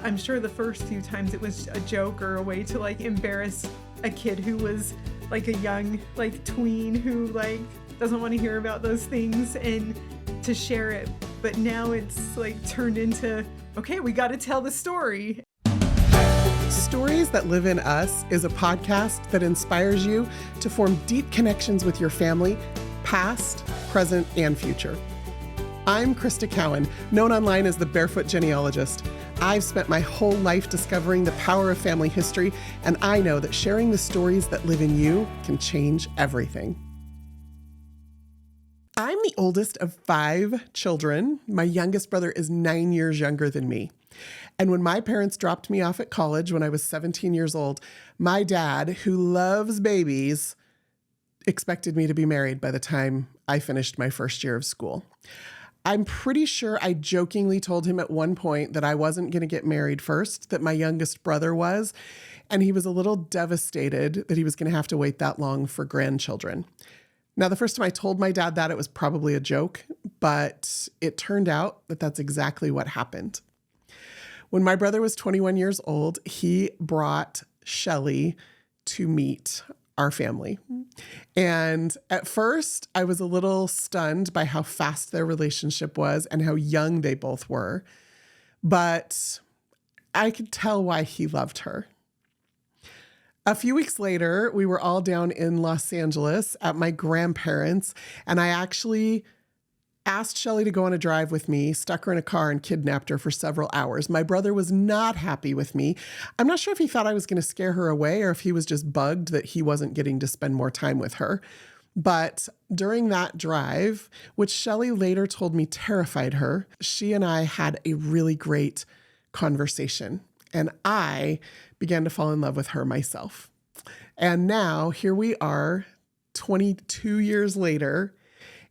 I'm sure the first few times it was a joke or a way to like embarrass a kid who was like a young like tween who like doesn't want to hear about those things and to share it. But now it's like turned into, okay, we got to tell the story. Stories That Live in Us is a podcast that inspires you to form deep connections with your family, past, present, and future. I'm Shelly Cowan, known online as the Barefoot Genealogist. I've spent my whole life discovering the power of family history, and I know that sharing the stories that live in you can change everything. I'm the oldest of 5 children. My youngest brother is 9 years younger than me. And when my parents dropped me off at college when I was 17 years old, my dad, who loves babies, expected me to be married by the time I finished my first year of school. I'm pretty sure I jokingly told him at one point that I wasn't going to get married first, that my youngest brother was, and he was a little devastated that he was going to have to wait that long for grandchildren. Now, the first time I told my dad that, it was probably a joke, but it turned out that that's exactly what happened. When my brother was 21 years old, he brought Shelly to meet our family. And at first, I was a little stunned by how fast their relationship was and how young they both were. But I could tell why he loved her. A few weeks later, we were all down in Los Angeles at my grandparents', and I actually asked Shelly to go on a drive with me, stuck her in a car, and kidnapped her for several hours. My brother was not happy with me. I'm not sure if he thought I was going to scare her away or if he was just bugged that he wasn't getting to spend more time with her. But during that drive, which Shelly later told me terrified her, she and I had a really great conversation. And I began to fall in love with her myself. And now here we are, 22 years later,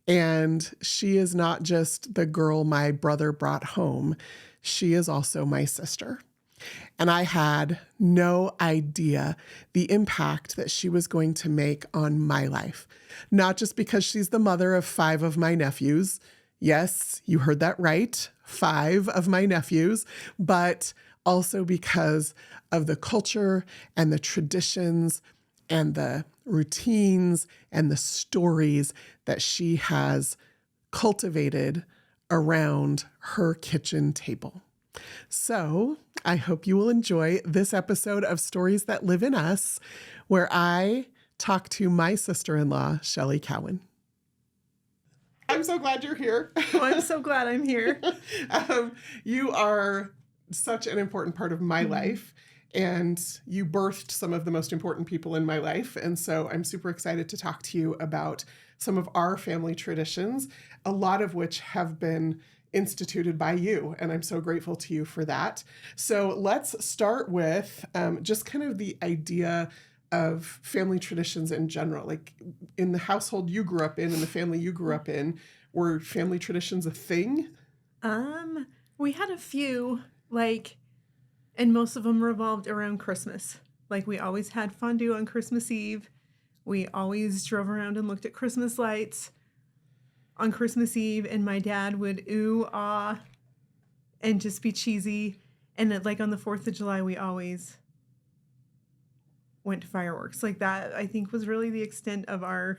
and she is not just the girl my brother brought home. She is also my sister. And I had no idea the impact that she was going to make on my life. Not just because she's the mother of 5 of my nephews. Yes, you heard that right, 5 of my nephews, but also because of the culture and the traditions and the routines and the stories that she has cultivated around her kitchen table. So I hope you will enjoy this episode of Stories That Live in Us, where I talk to my sister-in-law, Shelly Cowan. I'm so glad you're here. Oh, I'm so glad I'm here. You are such an important part of my life. And you birthed some of the most important people in my life. And so I'm super excited to talk to you about some of our family traditions, a lot of which have been instituted by you. And I'm so grateful to you for that. So let's start with just kind of the idea of family traditions in general. Like in the household you grew up in and the family you grew up in, were family traditions a thing? We had a few, and most of them revolved around Christmas. Like we always had fondue on Christmas Eve. We always drove around and looked at Christmas lights on Christmas Eve. And my dad would ooh, ah, and just be cheesy. And on the 4th of July, we always went to fireworks. Like that, I think, was really the extent of our,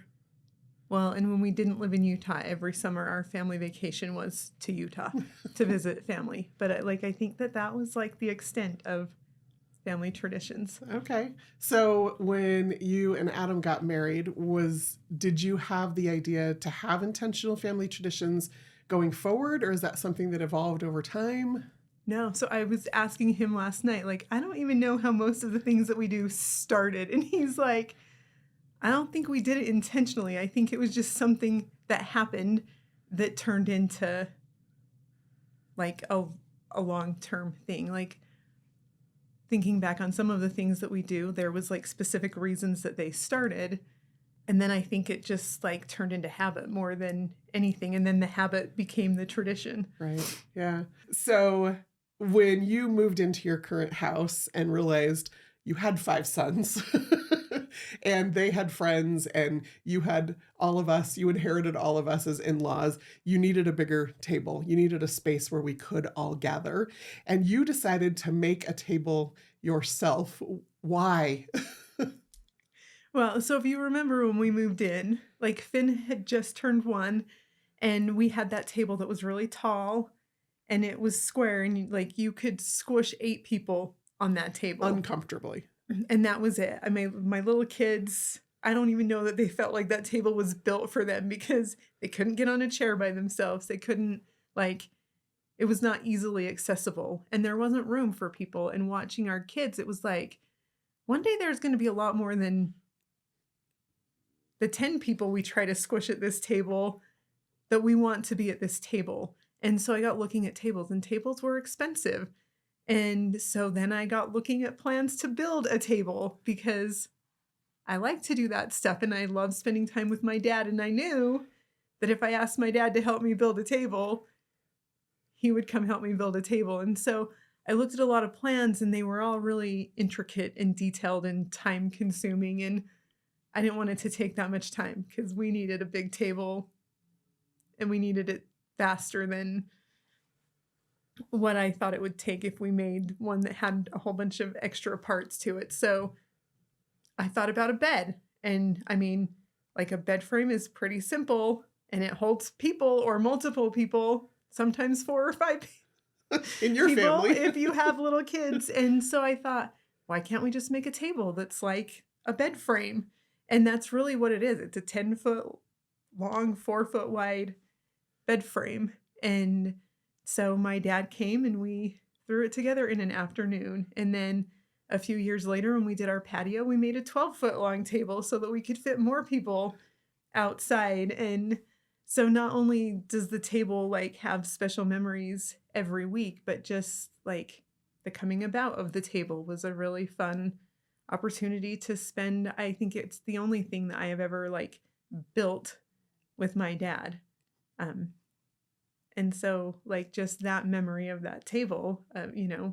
and when we didn't live in Utah, every summer our family vacation was to Utah to visit family. But I think that was the extent of family traditions. Okay. So when you and Adam got married, did you have the idea to have intentional family traditions going forward, or is that something that evolved over time? No. So I was asking him last night, I don't even know how most of the things that we do started. And he's like, I don't think we did it intentionally. I think it was just something that happened that turned into a long-term thing. Thinking back on some of the things that we do, there was specific reasons that they started. And then I think it just turned into habit more than anything. And then the habit became the tradition. Right. Yeah. So when you moved into your current house and realized you had 5 sons, and they had friends, and you had all of us, you inherited all of us as in-laws. You needed a bigger table. You needed a space where we could all gather. And you decided to make a table yourself. Why? Well, so if you remember when we moved in, like Finn had just turned 1, and we had that table that was really tall and it was square, and like you could squish 8 people on that table. Uncomfortably. And that was it. I mean, my little kids, I don't even know that they felt like that table was built for them, because they couldn't get on a chair by themselves. They couldn't, like, it was not easily accessible, and there wasn't room for people. And watching our kids, it was like, one day there's going to be a lot more than the 10 people we try to squish at this table that we want to be at this table. And so I got looking at tables, and tables were expensive. And so then I got looking at plans to build a table, because I like to do that stuff and I love spending time with my dad. And I knew that if I asked my dad to help me build a table, he would come help me build a table. And so I looked at a lot of plans, and they were all really intricate and detailed and time consuming. And I didn't want it to take that much time, because we needed a big table and we needed it faster than what I thought it would take if we made one that had a whole bunch of extra parts to it. So I thought about a bed. And I mean, like, a bed frame is pretty simple, and it holds people or multiple people, sometimes 4 or 5 In your people family. if you have little kids. And so I thought, why can't we just make a table that's like a bed frame? And that's really what it is. It's a 10-foot long, 4-foot wide bed frame. And so my dad came and we threw it together in an afternoon. And then a few years later, when we did our patio, we made a 12-foot long table so that we could fit more people outside. And so not only does the table like have special memories every week, but just like the coming about of the table was a really fun opportunity to spend. I think it's the only thing that I have ever like built with my dad. And so like just that memory of that table,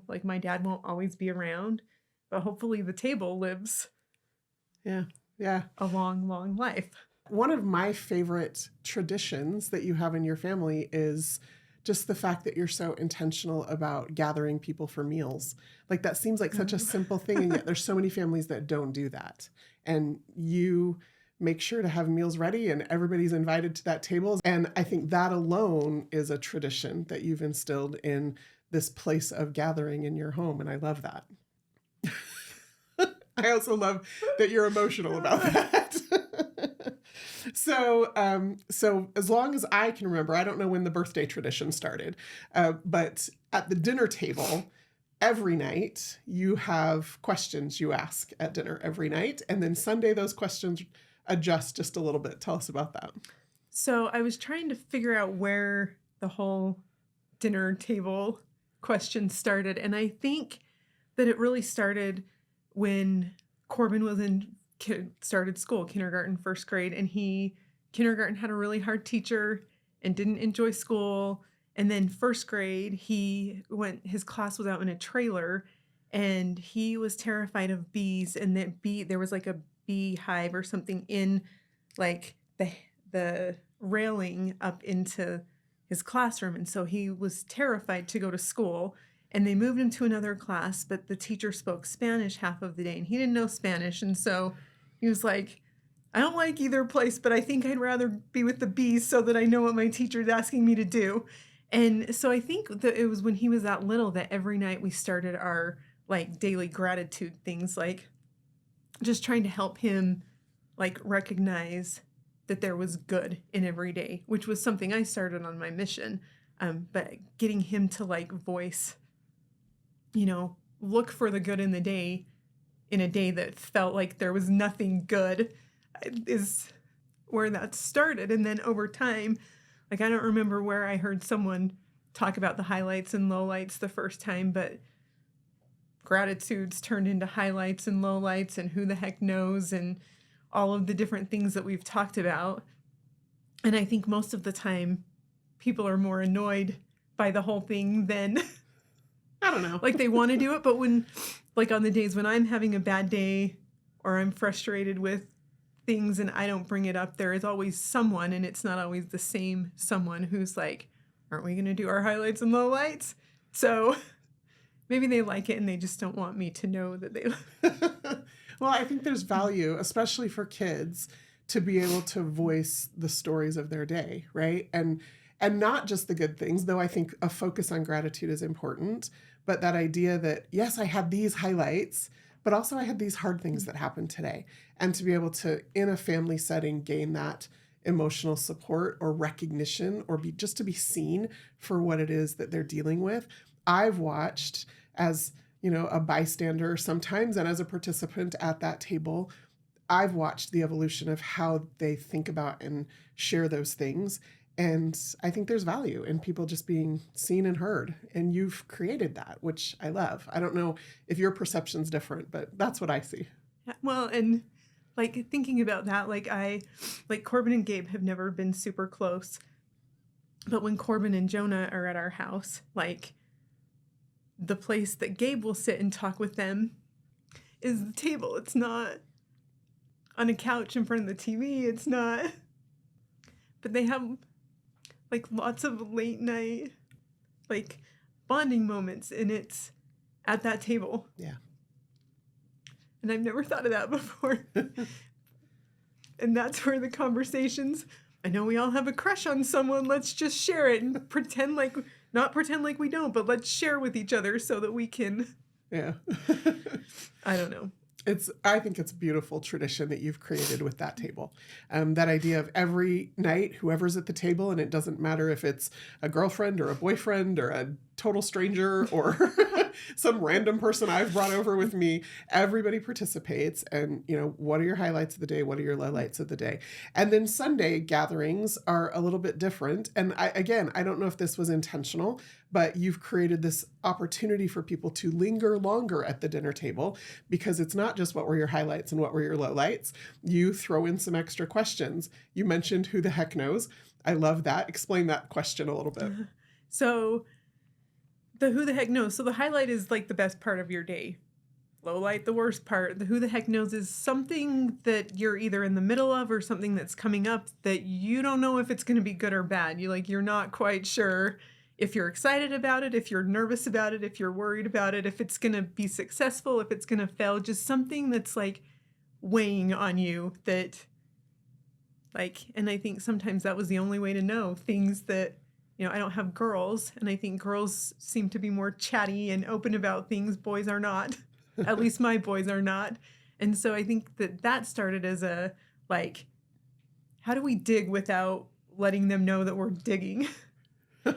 like my dad won't always be around, but hopefully the table lives Yeah. a long, long life. One of my favorite traditions that you have in your family is just the fact that you're so intentional about gathering people for meals. Like, that seems like such a simple thing, and yet there's so many families that don't do that. And you make sure to have meals ready, and everybody's invited to that table. And I think that alone is a tradition that you've instilled in this place of gathering in your home, and I love that. I also love that you're emotional about that. So as long as I can remember, I don't know when the birthday tradition started, but at the dinner table, every night you have questions you ask at dinner every night. And then Sunday, those questions adjust just a little bit. Tell us about that. So I was trying to figure out where the whole dinner table question started. And I think that it really started when Corbin was started school, kindergarten, first grade, and kindergarten had a really hard teacher and didn't enjoy school. And then first grade, his class was out in a trailer, and he was terrified of bees, and there was like a bee hive or something in like the railing up into his classroom. And so he was terrified to go to school. And they moved him to another class, but the teacher spoke Spanish half of the day, and he didn't know Spanish. And so he was like, I don't like either place, but I think I'd rather be with the bees so that I know what my teacher's asking me to do. And so I think that it was when he was that little that every night we started our like daily gratitude things, like just trying to help him like recognize that there was good in every day, which was something I started on my mission. But getting him to like voice, look for the good in the day, in a day that felt like there was nothing good, is where that started. And then over time, like, I don't remember where I heard someone talk about the highlights and lowlights the first time, but gratitudes turned into highlights and lowlights and who the heck knows and all of the different things that we've talked about. And I think most of the time people are more annoyed by the whole thing than I don't know. like they want to do it. But when, like on the days when I'm having a bad day or I'm frustrated with things and I don't bring it up, there is always someone, and it's not always the same someone, who's like, aren't we going to do our highlights and lowlights? So maybe they like it and they just don't want me to know that they. Well, I think there's value, especially for kids, to be able to voice the stories of their day, right? And not just the good things, though I think a focus on gratitude is important, but that idea that, yes, I had these highlights, but also I had these hard things that happened today. And to be able to, in a family setting, gain that emotional support or recognition, or just to be seen for what it is that they're dealing with. I've watched as, a bystander sometimes, and as a participant at that table, I've watched the evolution of how they think about and share those things. And I think there's value in people just being seen and heard. And you've created that, which I love. I don't know if your perception's different, but that's what I see. Well, and like thinking about that, Corbin and Gabe have never been super close. But when Corbin and Jonah are at our house, the place that Gabe will sit and talk with them is the table. It's not on a couch in front of the TV. It's not. But they have lots of late night bonding moments, and it's at that table. Yeah. And I've never thought of that before. And that's where the conversations, I know we all have a crush on someone, let's just share it and not pretend like we don't, but let's share with each other so that we can. Yeah. I don't know. I think it's a beautiful tradition that you've created with that table. That idea of every night, whoever's at the table, and it doesn't matter if it's a girlfriend or a boyfriend or a total stranger or some random person I've brought over with me, everybody participates. And, what are your highlights of the day? What are your lowlights of the day? And then Sunday gatherings are a little bit different. And I don't know if this was intentional, but you've created this opportunity for people to linger longer at the dinner table, because it's not just what were your highlights and what were your lowlights. You throw in some extra questions. You mentioned who the heck knows. I love that. Explain that question a little bit. So the who the heck knows. So the highlight is the best part of your day. Lowlight, the worst part. The who the heck knows is something that you're either in the middle of or something that's coming up that you don't know if it's going to be good or bad. You're not quite sure if you're excited about it, if you're nervous about it, if you're worried about it, if it's going to be successful, if it's going to fail, just something that's weighing on you that and I think sometimes that was the only way to know things that, I don't have girls, and I think girls seem to be more chatty and open about things. Boys are not. At least my boys are not. And so I think that started as a, how do we dig without letting them know that we're digging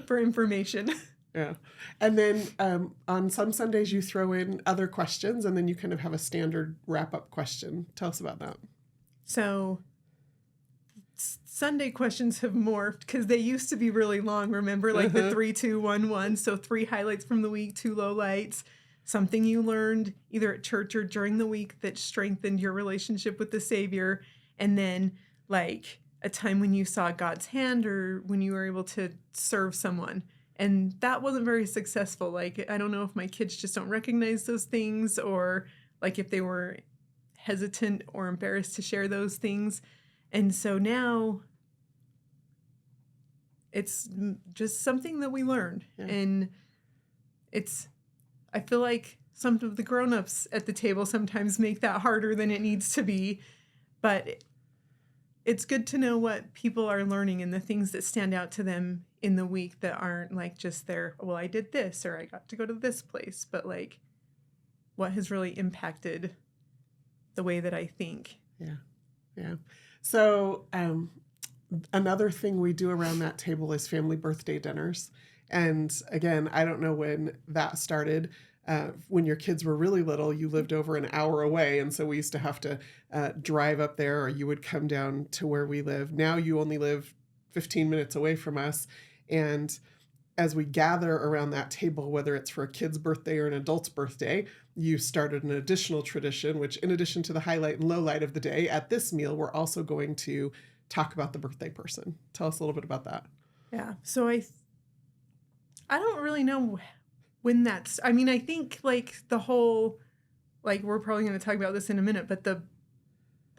for information? Yeah. And then on some Sundays you throw in other questions, and then you kind of have a standard wrap-up question. Tell us about that. So Sunday questions have morphed because they used to be really long. Remember, the 3, 2, 1, 1. So 3 highlights from the week, 2 lowlights, something you learned either at church or during the week that strengthened your relationship with the Savior. And then a time when you saw God's hand or when you were able to serve someone. And that wasn't very successful. I don't know if my kids just don't recognize those things, or if they were hesitant or embarrassed to share those things. And so now it's just something that we learned. Yeah. And I feel like some of the grown-ups at the table sometimes make that harder than it needs to be. But it's good to know what people are learning and the things that stand out to them in the week that aren't just I did this, or I got to go to this place, but what has really impacted the way that I think. Yeah. Yeah. So another thing we do around that table is family birthday dinners. And again, I don't know when that started. When your kids were really little, you lived over an hour away. And so we used to have to drive up there, or you would come down to where we live. Now you only live 15 minutes away from us. And as we gather around that table, whether it's for a kid's birthday or an adult's birthday, you started an additional tradition, which in addition to the highlight and lowlight of the day, at this meal, we're also going to talk about the birthday person. Tell us a little bit about that. Yeah. So I don't really know when that's, I think the whole, we're probably going to talk about this in a minute, but the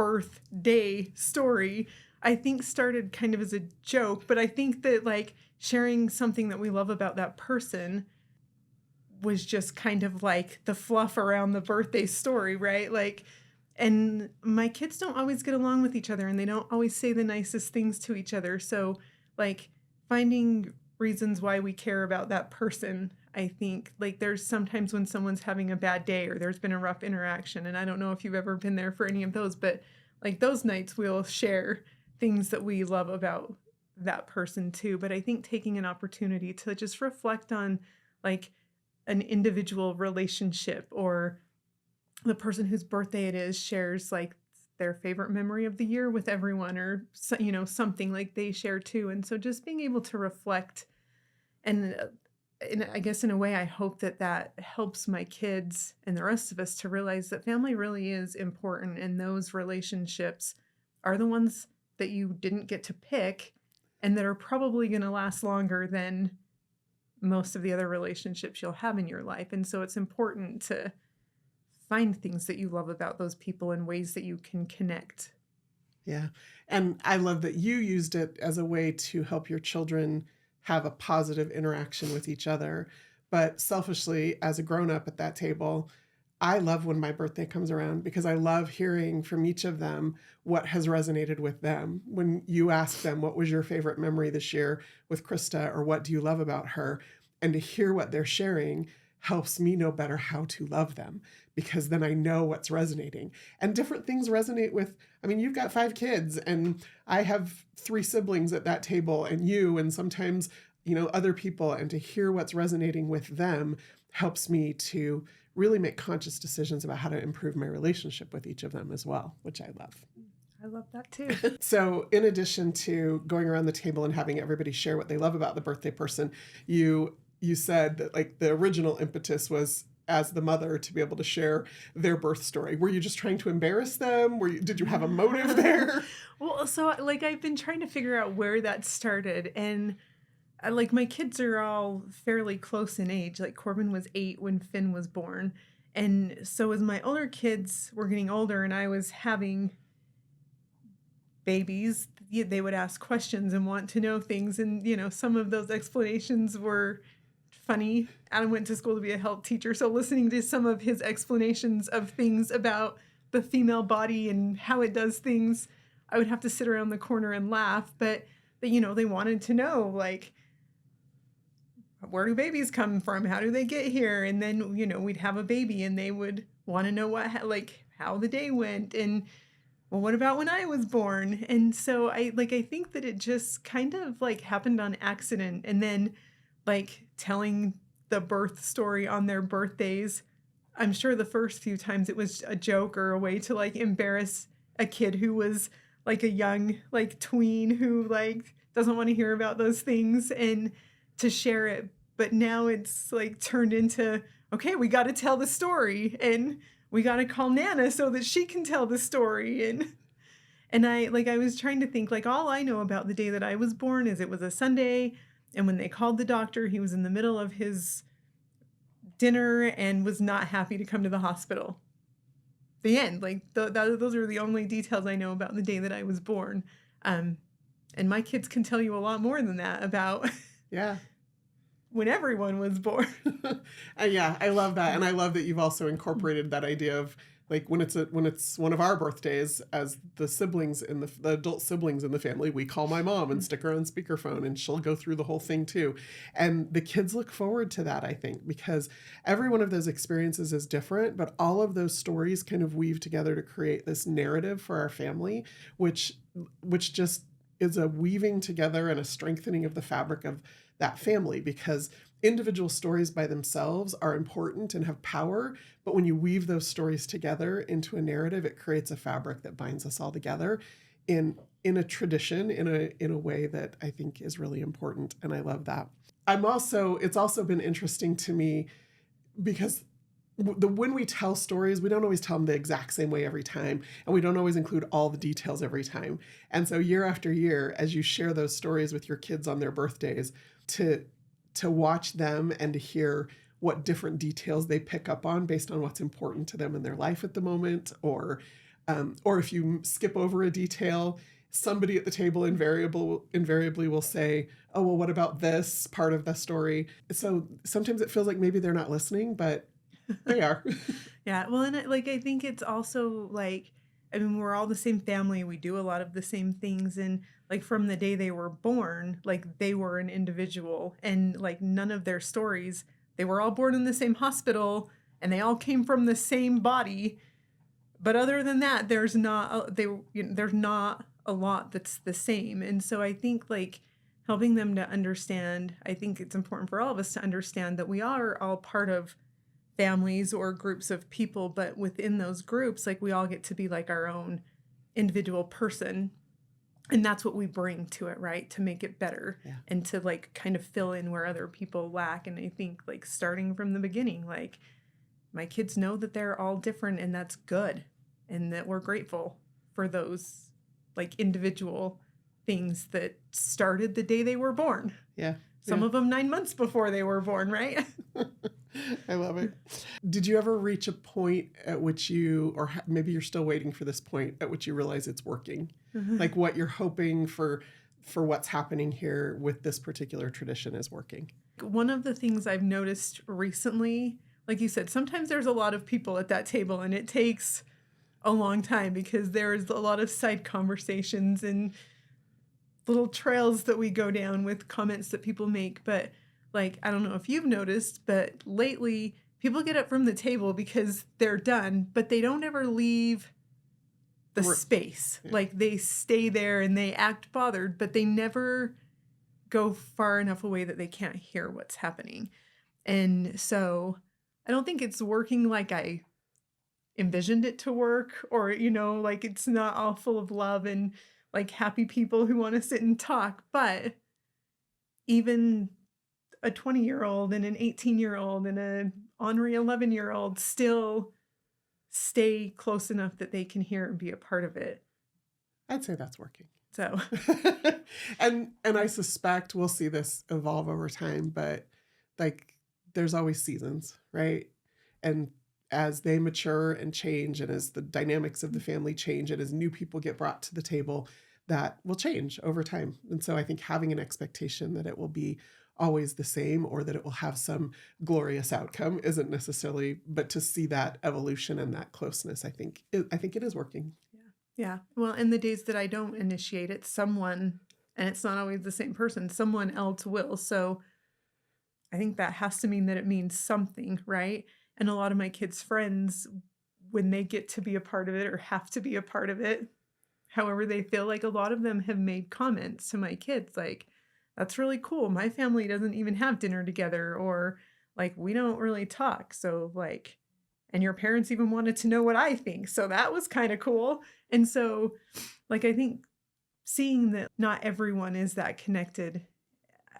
birthday story, I think started kind of as a joke, but I think that like sharing something that we love about that person was just kind of like the fluff around the birthday story, right? Like, and my kids don't always get along with each other and they don't always say the nicest things to each other. So, like, finding reasons why we care about that person, I think, like, there's sometimes when someone's having a bad day or there's been a rough interaction, and I don't know if you've ever been there for any of those, but like those nights we'll share things that we love about that person too. But I think taking an opportunity to just reflect on like an individual relationship, or the person whose birthday it is shares like their favorite memory of the year with everyone, or something like they share too. And so just being able to reflect, and I guess in a way I hope that helps my kids and the rest of us to realize that family really is important, and those relationships are the ones that you didn't get to pick and that are probably going to last longer than most of the other relationships you'll have in your life. And so it's important to find things that you love about those people and ways that you can connect. Yeah. And I love that you used it as a way to help your children have a positive interaction with each other. But selfishly, as a grown-up at that table, I love when my birthday comes around because I love hearing from each of them what has resonated with them. When you ask them, what was your favorite memory this year with Krista, or what do you love about her? And to hear what they're sharing helps me know better how to love them, because then I know what's resonating. And different things resonate with, I mean, you've got 5 kids and I have 3 siblings at that table, and you, and sometimes, other people, and to hear what's resonating with them helps me to really make conscious decisions about how to improve my relationship with each of them as well, which I love. I love that too. So in addition to going around the table and having everybody share what they love about the birthday person, you said that like the original impetus was, as the mother, to be able to share their birth story. Were you just trying to embarrass them? Did you have a motive there? Well, so like I've been trying to figure out where that started, and like my kids are all fairly close in age. Like Corbin was 8 when Finn was born. And so as my older kids were getting older and I was having babies, they would ask questions and want to know things. And, some of those explanations were funny. Adam went to school to be a health teacher, so listening to some of his explanations of things about the female body and how it does things, I would have to sit around the corner and laugh. But they wanted to know, like, where do babies come from? How do they get here? And then, we'd have a baby and they would want to know how the day went. And, well, what about when I was born? And so I think that it just kind of like happened on accident. And then like telling the birth story on their birthdays, I'm sure the first few times it was a joke or a way to like embarrass a kid who was like a young like tween who like doesn't want to hear about those things, and to share it. But now it's like turned into, okay, we got to tell the story, and we got to call Nana so that she can tell the story. And I was trying to think, like, all I know about the day that I was born is it was a Sunday, and when they called the doctor, he was in the middle of his dinner and was not happy to come to the hospital. The end. Like, those are the only details I know about the day that I was born. And my kids can tell you a lot more than that about Yeah. when everyone was born. Yeah, I love that. And I love that you've also incorporated that idea of like when it's one of our birthdays, as the siblings in the adult siblings in the family, we call my mom and stick her on speakerphone, and she'll go through the whole thing too. And the kids look forward to that, I think, because every one of those experiences is different, but all of those stories kind of weave together to create this narrative for our family, which just is a weaving together and a strengthening of the fabric of that family, because individual stories by themselves are important and have power, but when you weave those stories together into a narrative, it creates a fabric that binds us all together in a tradition, in a way that I think is really important, and I love that. It's also been interesting to me because when we tell stories, we don't always tell them the exact same way every time, and we don't always include all the details every time. And so year after year, as you share those stories with your kids on their birthdays, to watch them and to hear what different details they pick up on based on what's important to them in their life at the moment, or Or if you skip over a detail, somebody at the table invariably will say, oh, well, what about this part of the story? So sometimes it feels like maybe they're not listening, but they are. Yeah. Well, and I think it's also like, I mean, we're all the same family. We do a lot of the same things. And like from the day they were born, like they were an individual and like none of their stories, they were all born in the same hospital and they all came from the same body. But other than that, there's not, there's not a lot that's the same. And so I think like helping them to understand, I think it's important for all of us to understand that we are all part of families or groups of people, but within those groups, like we all get to be like our own individual person. And that's what we bring to it, right? To make it better and to like kind of fill in where other people lack. And I think like starting from the beginning, like my kids know that they're all different and that's good. And that we're grateful for those like individual things that started the day they were born. Yeah. Some of them 9 months before they were born, right? I love it. Did you ever reach a point at which you, or maybe you're still waiting for this point at which you realize it's working? Like what you're hoping for what's happening here with this particular tradition is working? One of the things I've noticed recently, like you said, sometimes there's a lot of people at that table and it takes a long time because there's a lot of side conversations and little trails that we go down with comments that people make. But like, I don't know if you've noticed, but lately people get up from the table because they're done, but they don't ever leave the space. Yeah. Like they stay there and they act bothered, but they never go far enough away that they can't hear what's happening. And so I don't think it's working like I envisioned it to work, or, you know, like it's not all full of love and like happy people who want to sit and talk. But even a 20-year-old and an 18-year-old and an ornery 11-year-old still stay close enough that they can hear and be a part of it. I'd say that's working. So, and I suspect we'll see this evolve over time, but like there's always seasons, right? And as they mature and change, and as the dynamics of the family change, and as new people get brought to the table, that will change over time. And so I think having an expectation that it will be always the same or that it will have some glorious outcome isn't necessarily, but to see that evolution and that closeness, I think it is working. Yeah. Well, in the days that I don't initiate it, someone, and it's not always the same person, someone else will. So I think that has to mean that it means something, right? And a lot of my kids' friends, when they get to be a part of it or have to be a part of it, however they feel, like a lot of them have made comments to my kids like, that's really cool. My family doesn't even have dinner together, or like, we don't really talk. So like, and your parents even wanted to know what I think. So that was kind of cool. And so like, I think seeing that not everyone is that connected,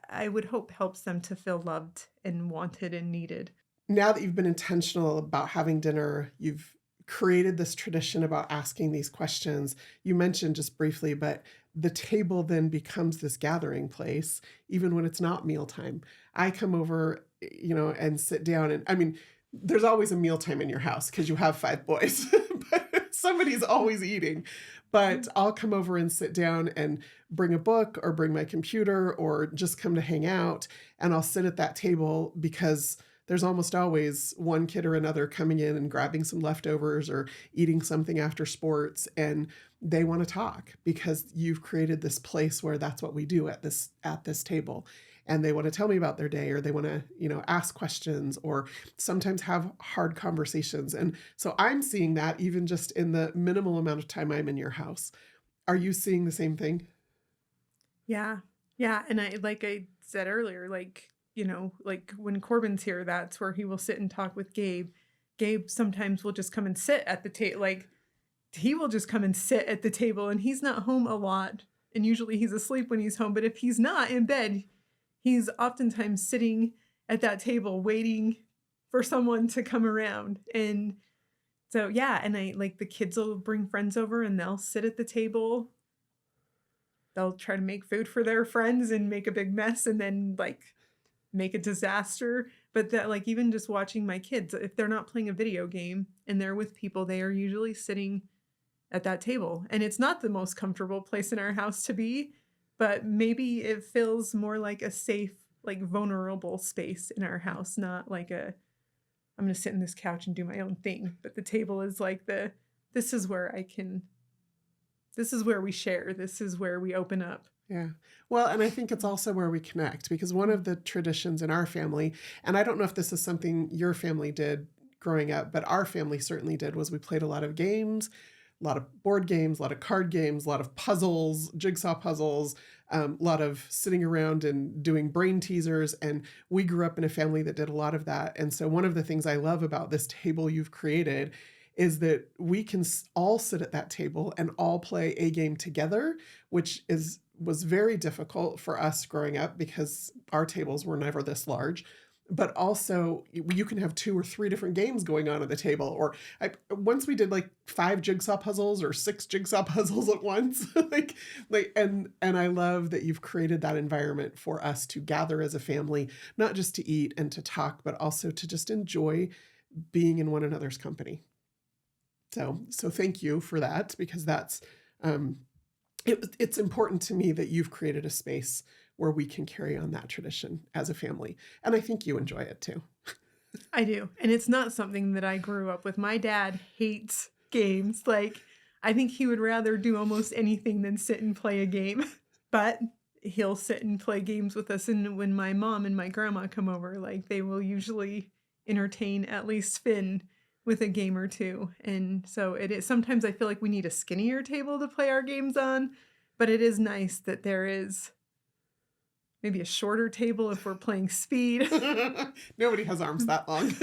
I would hope helps them to feel loved and wanted and needed. Now that you've been intentional about having dinner, you've created this tradition about asking these questions. You mentioned just briefly, but the table then becomes this gathering place, even when it's not mealtime. I come over, and sit down, and I mean, there's always a mealtime in your house because you have 5 boys, but somebody's always eating. But I'll come over and sit down and bring a book or bring my computer or just come to hang out. And I'll sit at that table because there's almost always one kid or another coming in and grabbing some leftovers or eating something after sports. And they want to talk because you've created this place where that's what we do at this table. And they want to tell me about their day, or they want to, ask questions, or sometimes have hard conversations. And so I'm seeing that even just in the minimal amount of time I'm in your house. Are you seeing the same thing? Yeah. Yeah. And like I said earlier, like when Corbin's here, that's where he will sit and talk with Gabe. Gabe sometimes will just come and sit at the table. Like he will just come and sit at the table, and he's not home a lot. And usually he's asleep when he's home. But if he's not in bed, he's oftentimes sitting at that table waiting for someone to come around. And so, yeah. And I like the kids will bring friends over and they'll sit at the table. They'll try to make food for their friends and make a big mess and then like make a disaster. But that, like, even just watching my kids, if they're not playing a video game and they're with people, they are usually sitting at that table. And it's not the most comfortable place in our house to be, but maybe it feels more like a safe, like vulnerable space in our house, not like I'm going to sit in this couch and do my own thing. But the table is like this is where this is where we share. This is where we open up. Yeah. Well, and I think it's also where we connect, because one of the traditions in our family, and I don't know if this is something your family did growing up, but our family certainly did, was we played a lot of games, a lot of board games, a lot of card games, a lot of puzzles, jigsaw puzzles, a lot of sitting around and doing brain teasers. And we grew up in a family that did a lot of that. And so one of the things I love about this table you've created is that we can all sit at that table and all play a game together, which was very difficult for us growing up because our tables were never this large. But also you can have 2 or 3 different games going on at the table. Or once we did like 5 jigsaw puzzles or 6 jigsaw puzzles at once. and I love that you've created that environment for us to gather as a family, not just to eat and to talk, but also to just enjoy being in one another's company. So thank you for that, because that's it's important to me that you've created a space where we can carry on that tradition as a family. And I think you enjoy it too. I do. And it's not something that I grew up with. My dad hates games. Like, I think he would rather do almost anything than sit and play a game. But he'll sit and play games with us. And when my mom and my grandma come over, like, they will usually entertain at least Finn with a game or 2. And so it is, sometimes I feel like we need a skinnier table to play our games on, but it is nice that there is maybe a shorter table if we're playing speed. Nobody has arms that long,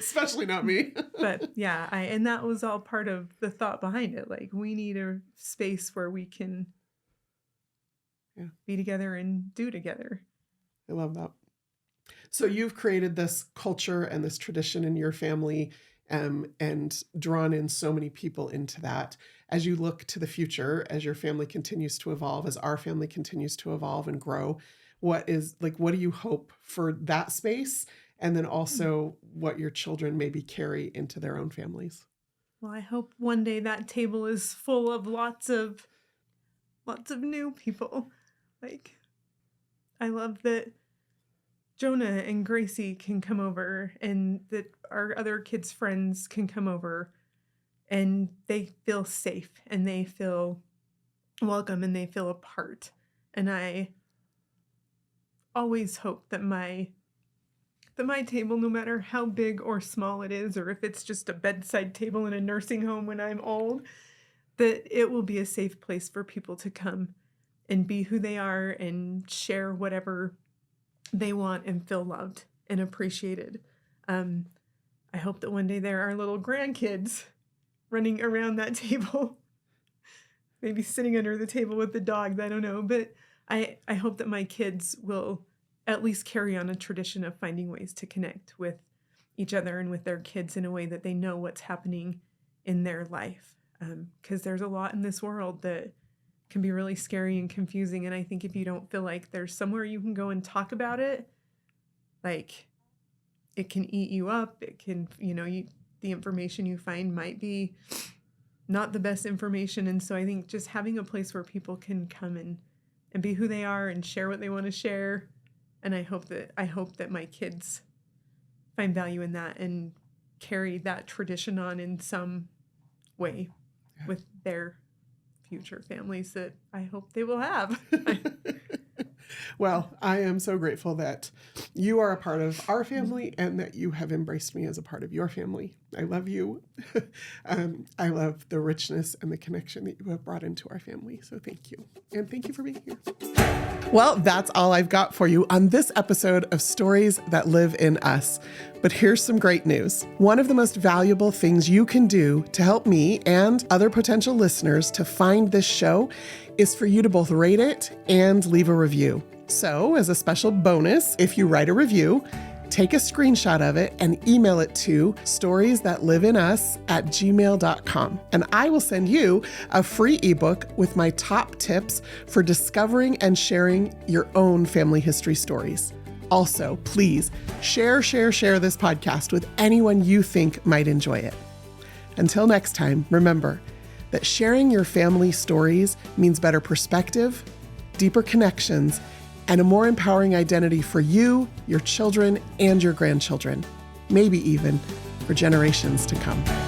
especially not me. But yeah, and that was all part of the thought behind it. Like, we need a space where we can be together and do together. I love that. So you've created this culture and this tradition in your family, and drawn in so many people into that. As you look to the future, as your family continues to evolve, as our family continues to evolve and grow, what do you hope for that space? And then also what your children maybe carry into their own families? Well, I hope one day that table is full of lots of new people. Like, I love that Jonah and Gracie can come over, and that our other kids' friends can come over, and they feel safe and they feel welcome and they feel a part. And I always hope that my table, no matter how big or small it is, or if it's just a bedside table in a nursing home when I'm old, that it will be a safe place for people to come and be who they are and share whatever they want and feel loved and appreciated. I hope that one day there are little grandkids running around that table, maybe sitting under the table with the dogs, I don't know. But I hope that my kids will at least carry on a tradition of finding ways to connect with each other and with their kids in a way that they know what's happening in their life. Because there's a lot in this world that can be really scary and confusing. And I think if you don't feel like there's somewhere you can go and talk about it, like, it can eat you up. It can, the information you find might be not the best information. And so I think just having a place where people can come and be who they are and share what they want to share. And I hope that my kids find value in that and carry that tradition on in some way with their future families that I hope they will have. Well, I am so grateful that you are a part of our family and that you have embraced me as a part of your family. I love you. I love the richness and the connection that you have brought into our family. So thank you. And thank you for being here. Well, that's all I've got for you on this episode of Stories That Live in Us. But here's some great news. One of the most valuable things you can do to help me and other potential listeners to find this show is for you to both rate it and leave a review. So, as a special bonus, if you write a review, take a screenshot of it and email it to storiesthatliveinus@gmail.com. And I will send you a free ebook with my top tips for discovering and sharing your own family history stories. Also, please share this podcast with anyone you think might enjoy it. Until next time, remember, that sharing your family stories means better perspective, deeper connections, and a more empowering identity for you, your children, and your grandchildren, maybe even for generations to come.